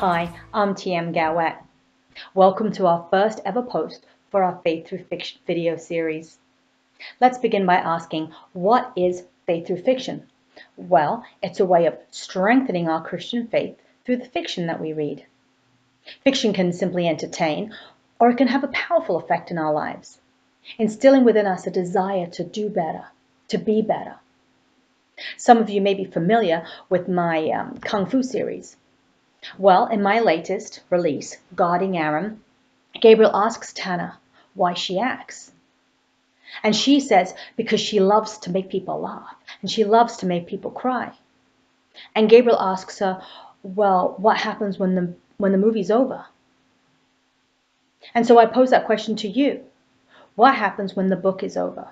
Hi, I'm TM Gaouette. Welcome to our first ever post for our Faith Through Fiction video series. Let's begin by asking, what is faith through fiction? Well, it's a way of strengthening our Christian faith through the fiction that we read. Fiction can simply entertain, or it can have a powerful effect in our lives, instilling within us a desire to do better, to be better. Some of you may be familiar with my Kung Fu series. Well, in my latest release, Guarding Aaron, Gabriel asks Tana why she acts. And she says because she loves to make people laugh and she loves to make people cry. And Gabriel asks her, well, what happens when the movie's over? And so I pose that question to you. What happens when the book is over?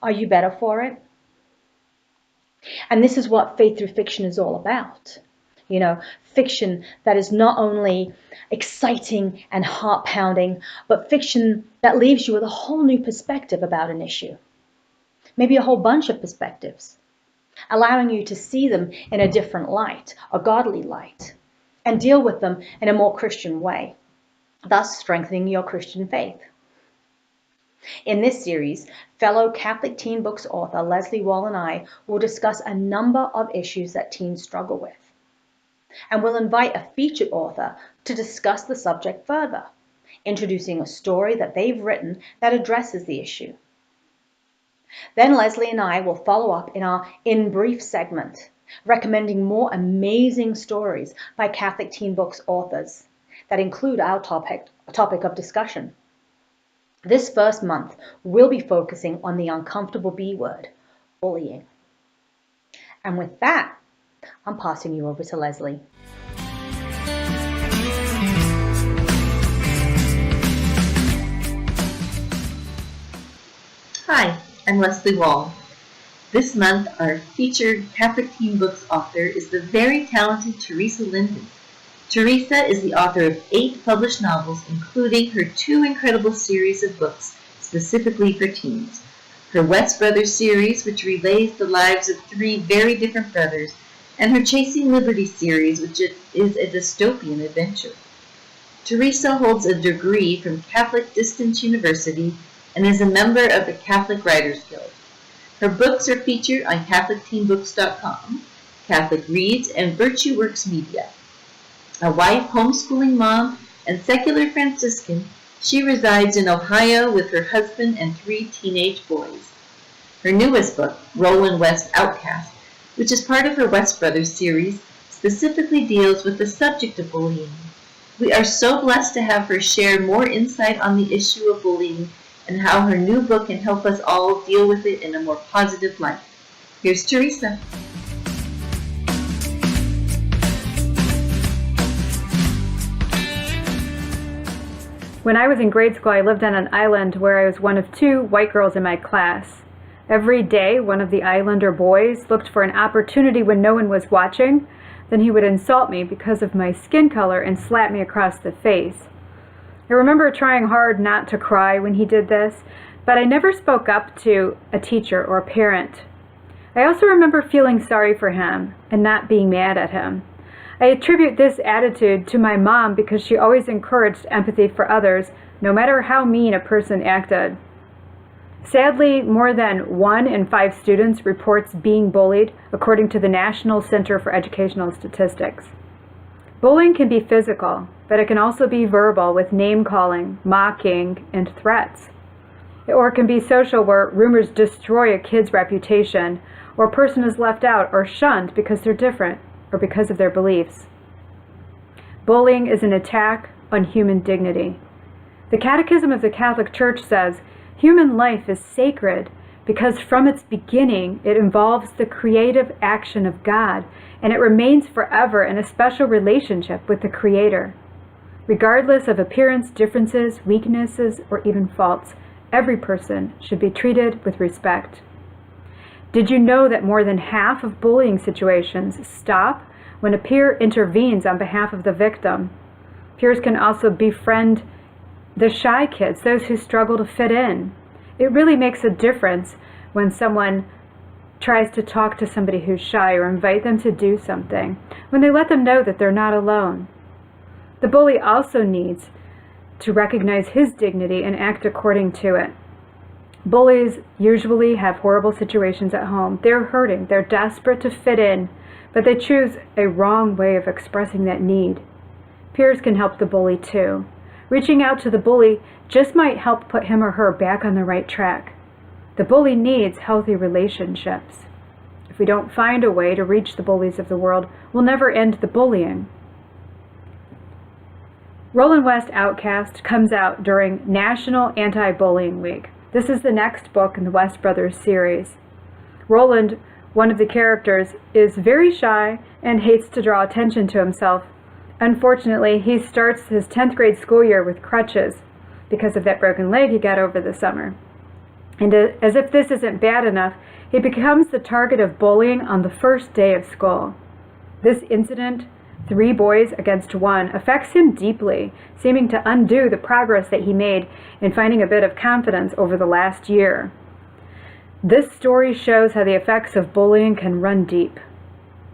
Are you better for it? And this is what faith through fiction is all about. You know, fiction that is not only exciting and heart-pounding, but fiction that leaves you with a whole new perspective about an issue. Maybe a whole bunch of perspectives, allowing you to see them in a different light, a godly light, and deal with them in a more Christian way, thus strengthening your Christian faith. In this series, fellow Catholic Teen Books author Leslea Wahl and I will discuss a number of issues that teens struggle with. And we'll invite a featured author to discuss the subject further, introducing a story that they've written that addresses the issue. Then Leslea and I will follow up in our In Brief segment, recommending more amazing stories by Catholic Teen Books authors that include our topic of discussion. This first month, we'll be focusing on the uncomfortable B word, bullying. And with that, I'm passing you over to Leslea. Hi, I'm Leslea Wahl. This month, our featured Catholic Teen Books author is the very talented Theresa Linden. Theresa is the author of 8 published novels, including her 2 incredible series of books specifically for teens. Her West Brothers series, which relays the lives of 3 very different brothers, and her Chasing Liberty series, which is a dystopian adventure. Theresa holds a degree from Catholic Distance University and is a member of the Catholic Writers Guild. Her books are featured on CatholicTeenBooks.com, Catholic Reads, and Virtue Works Media. A wife, homeschooling mom, and secular Franciscan, she resides in Ohio with her husband and 3 teenage boys. Her newest book, Roland West, Outcast, which is part of her West Brothers series, specifically deals with the subject of bullying. We are so blessed to have her share more insight on the issue of bullying and how her new book can help us all deal with it in a more positive light. Here's Theresa. When I was in grade school, I lived on an island where I was one of 2 white girls in my class. Every day, one of the islander boys looked for an opportunity when no one was watching. Then he would insult me because of my skin color and slap me across the face. I remember trying hard not to cry when he did this, but I never spoke up to a teacher or a parent. I also remember feeling sorry for him and not being mad at him. I attribute this attitude to my mom because she always encouraged empathy for others, no matter how mean a person acted. Sadly, more than 1 in 5 students reports being bullied, according to the National Center for Educational Statistics. Bullying can be physical, but it can also be verbal with name-calling, mocking, and threats. Or it can be social, where rumors destroy a kid's reputation, or a person is left out or shunned because they're different or because of their beliefs. Bullying is an attack on human dignity. The Catechism of the Catholic Church says, human life is sacred because from its beginning it involves the creative action of God, and it remains forever in a special relationship with the Creator. Regardless of appearance, differences, weaknesses, or even faults, every person should be treated with respect. Did you know that more than half of bullying situations stop when a peer intervenes on behalf of the victim? Peers can also befriend the shy kids, those who struggle to fit in. It really makes a difference when someone tries to talk to somebody who's shy or invite them to do something, when they let them know that they're not alone. The bully also needs to recognize his dignity and act according to it. Bullies usually have horrible situations at home. They're hurting, they're desperate to fit in, but they choose a wrong way of expressing that need. Peers can help the bully too. Reaching out to the bully just might help put him or her back on the right track. The bully needs healthy relationships. If we don't find a way to reach the bullies of the world, we'll never end the bullying. Roland West Outcast comes out during National Anti-Bullying Week. This is the next book in the West Brothers series. Roland, one of the characters, is very shy and hates to draw attention to himself. Unfortunately, he starts his 10th grade school year with crutches because of that broken leg he got over the summer. And as if this isn't bad enough, he becomes the target of bullying on the first day of school. This incident, 3 boys against 1, affects him deeply, seeming to undo the progress that he made in finding a bit of confidence over the last year. This story shows how the effects of bullying can run deep.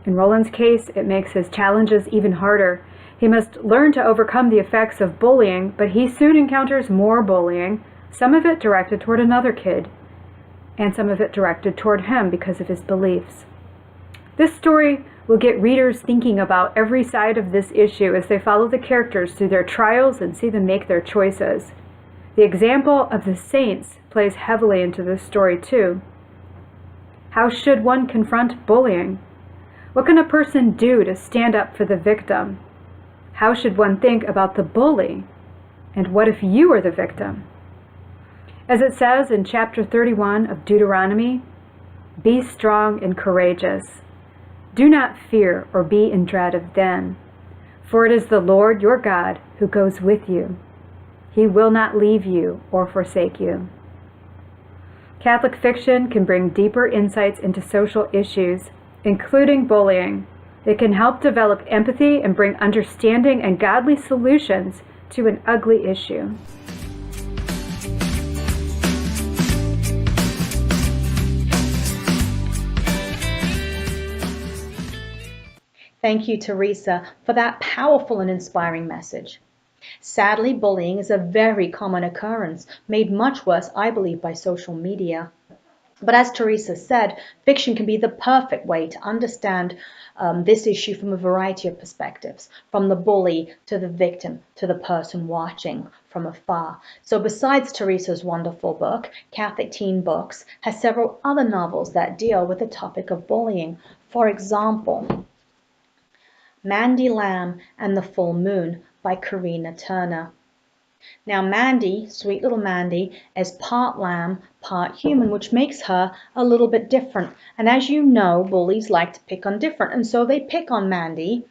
In Roland's case, it makes his challenges even harder. He must learn to overcome the effects of bullying, but he soon encounters more bullying, some of it directed toward another kid, and some of it directed toward him because of his beliefs. This story will get readers thinking about every side of this issue as they follow the characters through their trials and see them make their choices. The example of the saints plays heavily into this story too. How should one confront bullying? What can a person do to stand up for the victim? How should one think about the bully? And what if you are the victim? As it says in chapter 31 of Deuteronomy, "Be strong and courageous. Do not fear or be in dread of them, for it is the Lord your God who goes with you. He will not leave you or forsake you." Catholic fiction can bring deeper insights into social issues, including bullying. It can help develop empathy and bring understanding and godly solutions to an ugly issue. Thank you, Theresa, for that powerful and inspiring message. Sadly, bullying is a very common occurrence, made much worse, I believe, by social media. But as Theresa said, fiction can be the perfect way to understand this issue from a variety of perspectives, from the bully to the victim to the person watching from afar. So besides Theresa's wonderful book, Catholic Teen Books has several other novels that deal with the topic of bullying. For example, Mandy Lamb and the Full Moon by Corinna Turner. Now Mandy, sweet little Mandy, is part lamb, part human, which makes her a little bit different. And as you know, bullies like to pick on different, and so they pick on Mandy.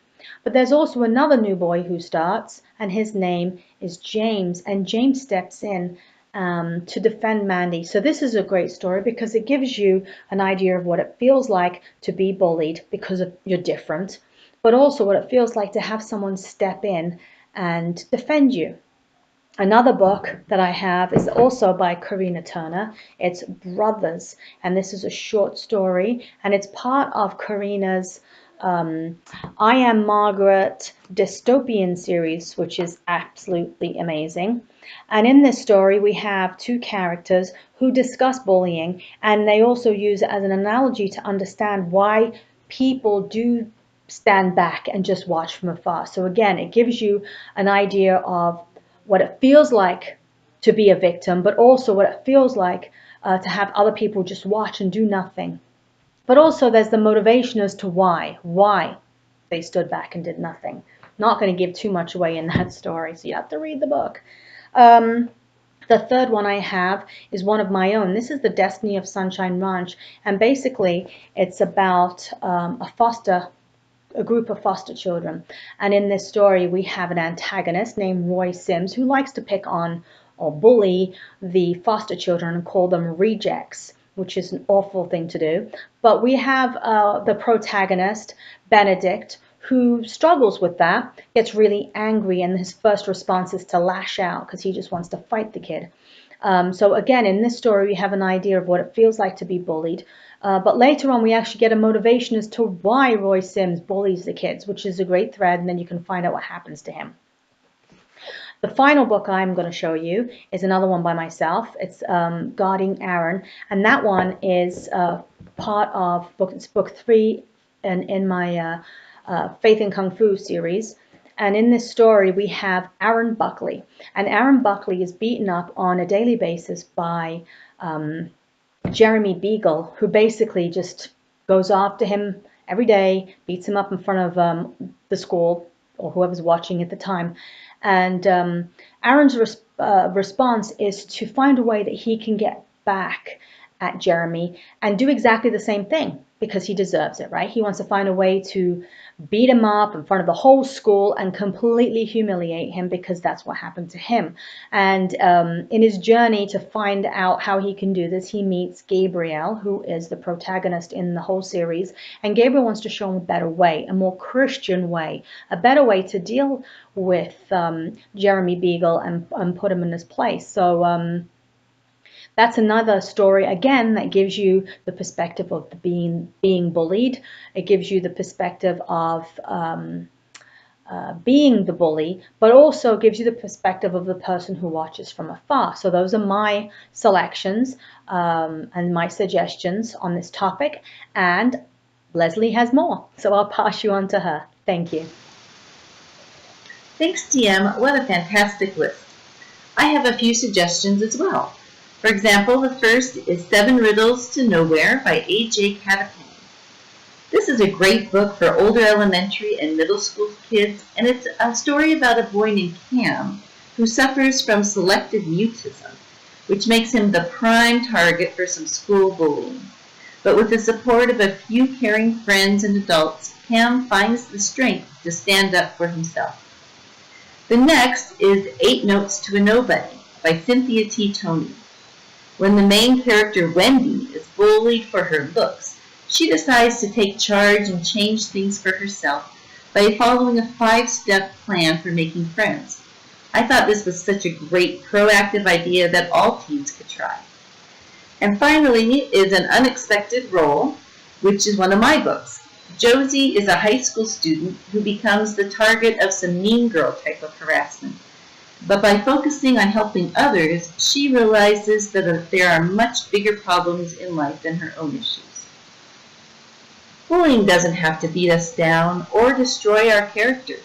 But there's also another new boy who starts, and his name is James, and James steps in to defend Mandy. So this is a great story because it gives you an idea of what it feels like to be bullied because you're different, but also what it feels like to have someone step in and defend you. Another book that I have is also by Corinna Turner. It's Brothers, and this is a short story, and it's part of Corinna's I Am Margaret dystopian series, which is absolutely amazing. And in this story, we have 2 characters who discuss bullying, and they also use it as an analogy to understand why people do stand back and just watch from afar. So again, it gives you an idea of what it feels like to be a victim, but also what it feels like to have other people just watch and do nothing. But also there's the motivation as to why they stood back and did nothing. Not going to give too much away in that story, so you have to read the book. The third one I have is one of my own. This is The Destiny of Sunshine Ranch, and basically it's about a group of foster children. And in this story, we have an antagonist named Roy Sims who likes to pick on or bully the foster children and call them rejects, which is an awful thing to do. But we have the protagonist, Benedict, who struggles with that, gets really angry, and his first response is to lash out because he just wants to fight the kid. So again, in this story, we have an idea of what it feels like to be bullied. But later on, we actually get a motivation as to why Roy Sims bullies the kids, which is a great thread, and then you can find out what happens to him. The final book I'm going to show you is another one by myself. It's Guarding Aaron, and that one is part of book 3 in my Faith in Kung Fu series. And in this story, we have Aaron Buckley. And Aaron Buckley is beaten up on a daily basis by Jeremy Beagle, who basically just goes after him every day, beats him up in front of the school or whoever's watching at the time. And Aaron's response is to find a way that he can get back at Jeremy and do exactly the same thing, because he deserves it, right? He wants to find a way to beat him up in front of the whole school and completely humiliate him, because that's what happened to him. And in his journey to find out how he can do this, he meets Gabriel, who is the protagonist in the whole series. And Gabriel wants to show him a better way, a more Christian way, a better way to deal with Jeremy Beagle and put him in his place. So that's another story, again, that gives you the perspective of being bullied. It gives you the perspective of being the bully, but also gives you the perspective of the person who watches from afar. So those are my selections and my suggestions on this topic. And Leslea has more, so I'll pass you on to her. Thank you. Thanks, TM. What a fantastic list. I have a few suggestions as well. For example, the first is 7 Riddles to Nowhere by Amy Cattapan. This is a great book for older elementary and middle school kids, and it's a story about a boy named Cam who suffers from selective mutism, which makes him the prime target for some school bullying. But with the support of a few caring friends and adults, Cam finds the strength to stand up for himself. The next is 8 Notes to a Nobody by Cynthia T. Toney. When the main character, Wendy, is bullied for her looks, she decides to take charge and change things for herself by following a 5-step plan for making friends. I thought this was such a great proactive idea that all teens could try. And finally is An Unexpected Role, which is one of my books. Josie is a high school student who becomes the target of some mean girl type of harassment. But by focusing on helping others, she realizes that there are much bigger problems in life than her own issues. Bullying doesn't have to beat us down or destroy our character.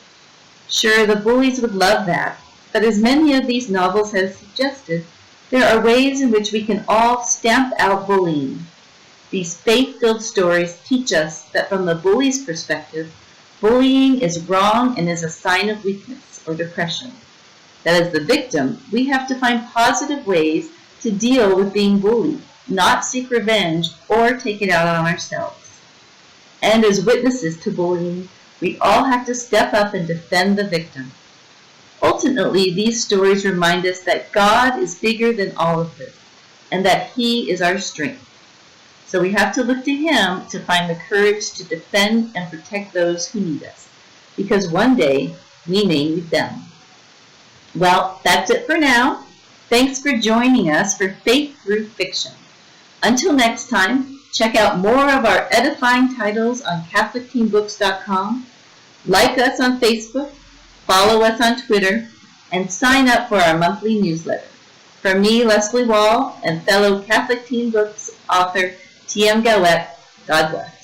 Sure, the bullies would love that, but as many of these novels have suggested, there are ways in which we can all stamp out bullying. These faith-filled stories teach us that from the bully's perspective, bullying is wrong and is a sign of weakness or depression. That as the victim, we have to find positive ways to deal with being bullied, not seek revenge or take it out on ourselves. And as witnesses to bullying, we all have to step up and defend the victim. Ultimately, these stories remind us that God is bigger than all of this, and that He is our strength. So we have to look to Him to find the courage to defend and protect those who need us, because one day we may need them. Well, that's it for now. Thanks for joining us for Faith Through Fiction. Until next time, check out more of our edifying titles on CatholicTeenBooks.com, like us on Facebook, follow us on Twitter, and sign up for our monthly newsletter. From me, Leslea Wahl, and fellow Catholic Teen Books author T.M. Gaouette, God bless.